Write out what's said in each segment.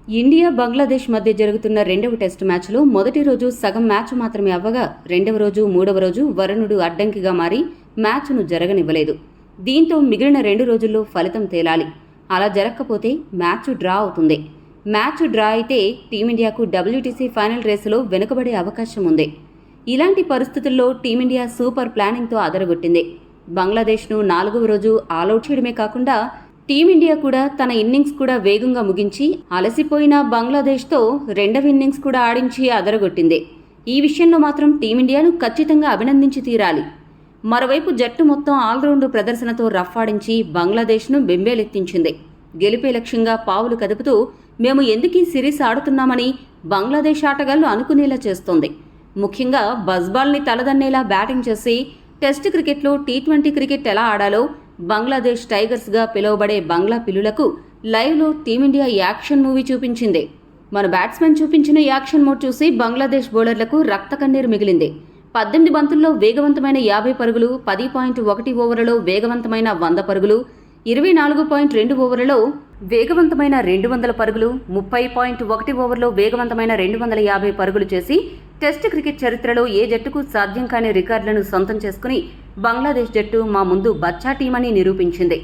India Bangladesh మధ్య జరుగుతున్న రెండవ టెస్టు మ్యాచ్లో మొదటి రోజు సగం మ్యాచ్ మాత్రమే అవ్వగా రెండవ రోజు మూడవ రోజు వరుణుడు అడ్డంకిగా మారి మ్యాచ్ను జరగనివ్వలేదు. దీంతో మిగిలిన 2 రోజుల్లో ఫలితం తేలాలి. అలా జరగకపోతే మ్యాచ్ డ్రా అవుతుంది. మ్యాచ్ డ్రా అయితే టీమిండియాకు WTC ఫైనల్ రేసులో వెనుకబడే అవకాశం ఉంది. ఇలాంటి పరిస్థితుల్లో టీమిండియా సూపర్ ప్లానింగ్తో అదరగొట్టింది. బంగ్లాదేశ్ను 4వ రోజు ఆలౌట్ చేయడమే కాకుండా టీమిండియా కూడా తన ఇన్నింగ్స్ కూడా వేగంగా ముగించి అలసిపోయిన బంగ్లాదేశ్తో రెండవ ఇన్నింగ్స్ కూడా ఆడించి అదరగొట్టింది. ఈ విషయంలో మాత్రం టీమిండియాను ఖచ్చితంగా అభినందించి తీరాలి. మరోవైపు జట్టు మొత్తం ఆల్రౌండ్ ప్రదర్శనతో రఫ్ఫాడించి బంగ్లాదేశ్ను బెంబేలెత్తించింది. గెలిపే లక్ష్యంగా పావులు కదుపుతూ మేము ఎందుకీ సిరీస్ ఆడుతున్నామని బంగ్లాదేశ్ ఆటగాళ్లు అనుకునేలా చేస్తోంది. ముఖ్యంగా బజ్బాల్ని తలదన్నేలా బ్యాటింగ్ చేసి టెస్ట్ క్రికెట్లో T20 క్రికెట్ ఎలా ఆడాలో బంగ్లాదేశ్ టైగర్స్గా పిలువబడే బంగ్లా పిల్లులకు లైవ్లో టీమిండియా యాక్షన్ మూవీ చూపించింది. మన బ్యాట్స్మెన్ చూపించిన యాక్షన్ మోడ్ చూసి బంగ్లాదేశ్ బౌలర్లకు రక్త కన్నీరు మిగిలింది. 18 బంతుల్లో వేగవంతమైన 50 పరుగులు, 10.1 ఓవర్లలో వేగవంతమైన 100 పరుగులు, 24.2 ఓవర్లలో వేగవంతమైన 200 పరుగులు, 30.1 ఓవర్లో వేగవంతమైన 250 పరుగులు చేసి టెస్ట్ క్రికెట్ చరిత్రలో ఏ జట్టుకు సాధ్యం కాని రికార్డులను సొంతం చేసుకుని బంగ్లాదేశ్ జట్టు మా ముందు బచ్చా టీమని నిరూపించింది.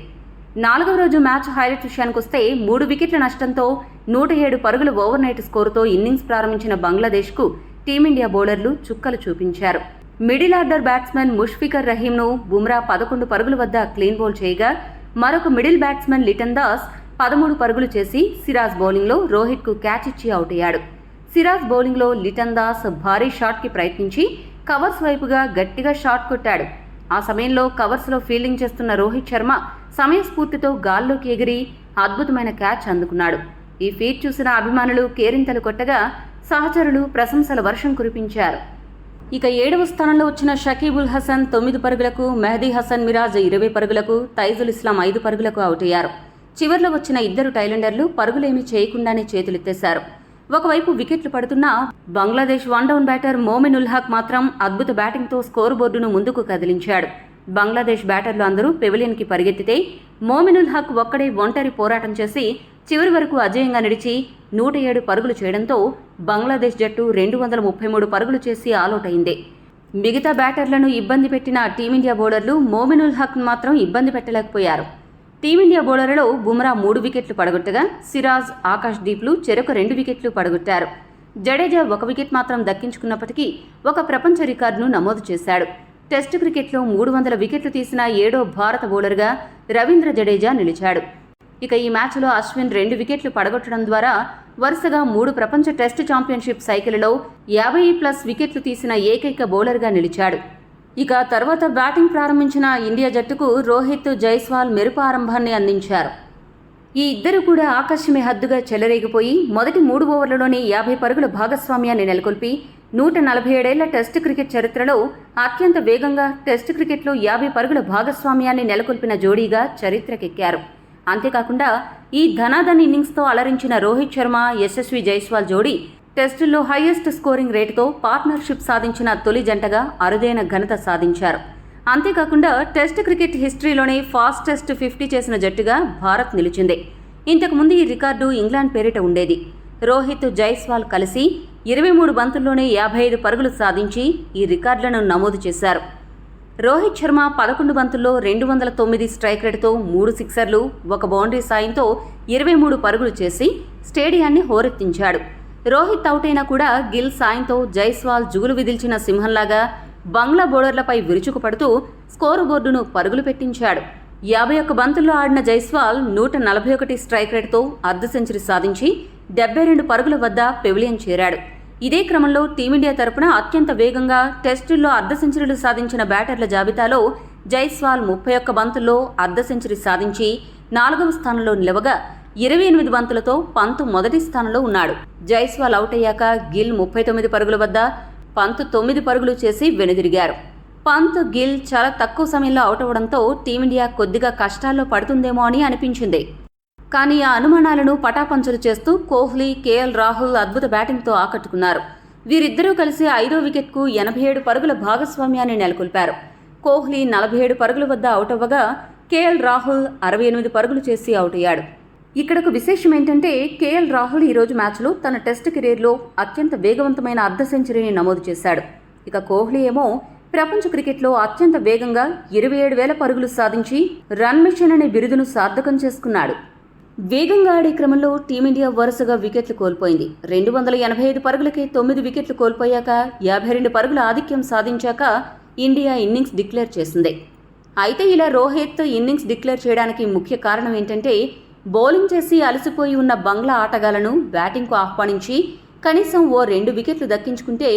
4వ రోజు మ్యాచ్ హైలైట్ విషయానికొస్తే 3 వికెట్ల నష్టంతో 107 పరుగుల ఓవర్ నైట్ స్కోరుతో ఇన్నింగ్స్ ప్రారంభించిన బంగ్లాదేశ్కు టీమిండియా బౌలర్లు చుక్కలు చూపించారు. మిడిల్ ఆర్డర్ బ్యాట్స్మెన్ ముష్ఫికర్ రహీంను బుమ్రా 11 పరుగుల వద్ద క్లీన్ బౌల్ చేయగా మరొక మిడిల్ బ్యాట్స్మెన్ లిటన్ దాస్ 13 పరుగులు చేసి సిరాజ్ బౌలింగ్లో రోహిత్కు క్యాచ్ ఇచ్చి అవుట్ అయ్యాడు. సిరాజ్ బౌలింగ్లో లిటన్ దాస్ భారీ షాట్కి ప్రయత్నించి కవర్స్ వైపుగా గట్టిగా షాట్ కొట్టాడు. ఆ సమయంలో కవర్స్లో ఫీల్డింగ్ చేస్తున్న రోహిత్ శర్మ సమయస్ఫూర్తితో గాల్లోకి ఎగిరి అద్భుతమైన క్యాచ్ అందుకున్నాడు. ఈ ఫీట్ చూసిన అభిమానులు కేరింతలు కొట్టగా సహచరులు ప్రశంసల వర్షం కురిపించారు. ఇక 7వ స్థానంలో వచ్చిన షకీబుల్ హసన్ 9 పరుగులకు, మెహదీ హసన్ మిరాజ్ 20 పరుగులకు, తైజుల్ ఇస్లాం 5 పరుగులకు అవుట్ అయ్యారు. చివర్లో వచ్చిన 2 టైలెండర్లు పరుగులేమీ చేయకుండానే చేతులెత్తేశారు. ఒకవైపు వికెట్లు పడుతున్నా బంగ్లాదేశ్ వన్ డౌన్ బ్యాటర్ మోమిన్ ఉల్ హక్ మాత్రం అద్భుత బ్యాటింగ్తో స్కోరు బోర్డును ముందుకు కదిలించాడు. బంగ్లాదేశ్ బ్యాటర్లు అందరూ పెవిలియన్కి పరిగెత్తితే మోమిన్ ఉల్ హక్ ఒక్కడే ఒంటరి పోరాటం చేసి చివరి వరకు అజేయంగా నిలిచి 107 పరుగులు చేయడంతో బంగ్లాదేశ్ జట్టు 233 పరుగులు చేసి ఆలౌట్ అయింది. మిగతా బ్యాటర్లను ఇబ్బంది పెట్టిన టీమిండియా బౌలర్లు మోమిన్ ఉల్ హక్ మాత్రం ఇబ్బంది పెట్టలేకపోయారు. టీమిండియా బౌలర్లలో బుమ్రా 3 వికెట్లు పడగొట్టగా సిరాజ్, ఆకాష్ దీప్లు చెరొక 2 వికెట్లు పడగొట్టారు. జడేజా 1 వికెట్ మాత్రం దక్కించుకున్నప్పటికీ ఒక ప్రపంచ రికార్డును నమోదు చేశాడు. టెస్టు క్రికెట్లో 300 వికెట్లు తీసిన 7వ భారత బౌలర్గా రవీంద్ర జడేజా నిలిచాడు. ఇక ఈ మ్యాచ్లో అశ్విన్ 2 వికెట్లు పడగొట్టడం ద్వారా వరుసగా 3 ప్రపంచ టెస్టు ఛాంపియన్షిప్ సైకిల్లో 50+ వికెట్లు తీసిన ఏకైక బౌలర్గా నిలిచాడు. ఇక తర్వాత బ్యాటింగ్ ప్రారంభించిన ఇండియా జట్టుకు రోహిత్, జైస్వాల్ మెరుపు ఆరంభాన్ని అందించారు. ఈ ఇద్దరు కూడా ఆకాశమే హద్దుగా చెలరేగిపోయి మొదటి 3 ఓవర్లలోనే 50 పరుగుల భాగస్వామ్యాన్ని నెలకొల్పి 147 ఏళ్ల టెస్ట్ క్రికెట్ చరిత్రలో అత్యంత వేగంగా టెస్ట్ క్రికెట్లో 50 పరుగుల భాగస్వామ్యాన్ని నెలకొల్పిన జోడీగా చరిత్రకెక్కారు. అంతేకాకుండా ఈ ధనాధన్ ఇన్నింగ్స్తో అలరించిన రోహిత్ శర్మ, యశస్వి జైస్వాల్ జోడీ టెస్టుల్లో హైయెస్ట్ స్కోరింగ్ రేటుతో పార్ట్నర్షిప్ సాధించిన తొలి జంటగా అరుదైన ఘనత సాధించారు. అంతేకాకుండా టెస్ట్ క్రికెట్ హిస్టరీలోనే ఫాస్టెస్ట్ 50 చేసిన జట్టుగా భారత్ నిలిచింది. ఇంతకుముందు ఈ రికార్డు ఇంగ్లాండ్ పేరిట ఉండేది. రోహిత్, జైస్వాల్ కలిసి 23 బంతుల్లోనే 55 పరుగులు సాధించి ఈ రికార్డులను నమోదు చేశారు. రోహిత్ శర్మ 11 బంతుల్లో 209 స్ట్రైక్ రేటుతో 3 సిక్సర్లు, 1 బౌండరీ సాయంతో 23 పరుగులు చేసి స్టేడియాన్ని హోరెత్తించాడు. రోహిత్ అవుట్ అయినా కూడా గిల్ సాయంతో జైస్వాల్ జుగులు విదిల్చిన సింహంలాగా బంగ్లా బౌలర్లపై విరుచుకుపడుతూ స్కోరు బోర్డును పరుగులు పెట్టించాడు. 51 బంతుల్లో ఆడిన జైస్వాల్ 141 స్ట్రైక్ రేటుతో అర్ధ సెంచరీ సాధించి 72 పరుగుల వద్ద పెవిలియన్ చేరాడు. ఇదే క్రమంలో టీమిండియా తరపున అత్యంత వేగంగా టెస్టుల్లో అర్ధ సెంచరీలు సాధించిన బ్యాటర్ల జాబితాలో జైస్వాల్ 31 బంతుల్లో అర్ధ సెంచరీ సాధించి 4వ స్థానంలో నిలవగా 28 బంతులతో పంత్ మొదటి స్థానంలో ఉన్నాడు. జైస్వాల్ అవుట్ అయ్యాక గిల్ 39 పరుగుల వద్ద పంత్ 9 పరుగులు చేసి వెనుదిరిగారు. పంత్, గిల్ చాలా తక్కువ సమయంలో అవుట్ అవ్వడంతో టీమిండియా కొద్దిగా కష్టాల్లో పడుతుందేమో అని అనిపించింది. కానీ ఆ అనుమానాలను పటాపంచలు చేస్తూ కోహ్లీ, కేఎల్ రాహుల్ అద్భుత బ్యాటింగ్తో ఆకట్టుకున్నారు. వీరిద్దరూ కలిసి 5వ వికెట్కు 87 పరుగుల భాగస్వామ్యాన్ని నెలకొల్పారు. కోహ్లీ 47 పరుగుల వద్ద అవుట్ అవ్వగా కేఎల్ రాహుల్ 68 పరుగులు చేసి అవుట్ అయ్యాడు. ఇక్కడ ఒక విశేషం ఏంటంటే కేఎల్ రాహుల్ ఈరోజు మ్యాచ్లో తన టెస్ట్ కెరీర్లో అత్యంత వేగవంతమైన అర్ధ సెంచరీని నమోదు చేశాడు. ఇక కోహ్లీ ఏమో ప్రపంచ క్రికెట్లో అత్యంత వేగంగా 27,000 పరుగులు సాధించి రన్ మెషిన్ అనే బిరుదును సార్థకం చేసుకున్నాడు. వేగంగా ఆడే క్రమంలో టీమిండియా వరుసగా వికెట్లు కోల్పోయింది. 285 పరుగులకే 9 వికెట్లు కోల్పోయాక 52 పరుగుల ఆధిక్యం సాధించాక ఇండియా ఇన్నింగ్స్ డిక్లేర్ చేసింది. అయితే ఇలా రోహిత్ ఇన్నింగ్స్ డిక్లేర్ చేయడానికి ముఖ్య కారణం ఏంటంటే బౌలింగ్ చేసి అలసిపోయి ఉన్న బంగ్లా ఆటగాళ్లను బ్యాటింగ్కు ఆహ్వానించి కనీసం ఓ 2 వికెట్లు దక్కించుకుంటే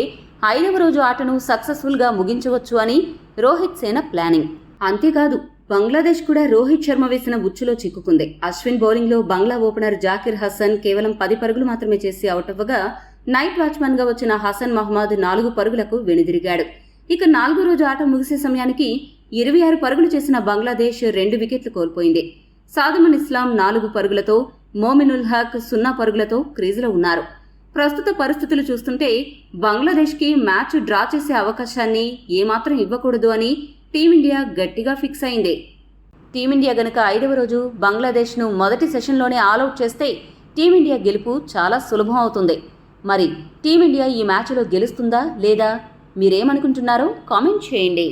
5వ రోజు ఆటను సక్సెస్ఫుల్గా ముగించవచ్చు అని రోహిత్ సేన ప్లానింగ్. అంతేకాదు బంగ్లాదేశ్ కూడా రోహిత్ శర్మ వేసిన ఉచ్చులో చిక్కుకుంది. అశ్విన్ బౌలింగ్లో బంగ్లా ఓపెనర్ జాకిర్ హసన్ కేవలం 10 పరుగులు మాత్రమే చేసి అవుట్ అవ్వగా నైట్ వాచ్మన్గా వచ్చిన హసన్ మహమ్మద్ 4 పరుగులకు వెనుదిరిగాడు. ఇక 4వ రోజు ఆట ముగిసే సమయానికి 26 పరుగులు చేసిన బంగ్లాదేశ్ 2 వికెట్లు కోల్పోయింది. సాదమన్ ఇస్లాం 4 పరుగులతో, మోమినుల్ హక్ 0 పరుగులతో క్రీజులో ఉన్నారు. ప్రస్తుత పరిస్థితులు చూస్తుంటే బంగ్లాదేశ్కి మ్యాచ్ డ్రా చేసే అవకాశాన్ని ఏమాత్రం ఇవ్వకూడదు అని టీమిండియా గట్టిగా ఫిక్స్ అయింది. టీమిండియా గనక 5వ రోజు బంగ్లాదేశ్ను మొదటి సెషన్లోనే ఆల్అవుట్ చేస్తే టీమిండియా గెలుపు చాలా సులభం అవుతుంది. మరి టీమిండియా ఈ మ్యాచ్లో గెలుస్తుందా లేదా మీరేమనుకుంటున్నారో కామెంట్ చేయండి.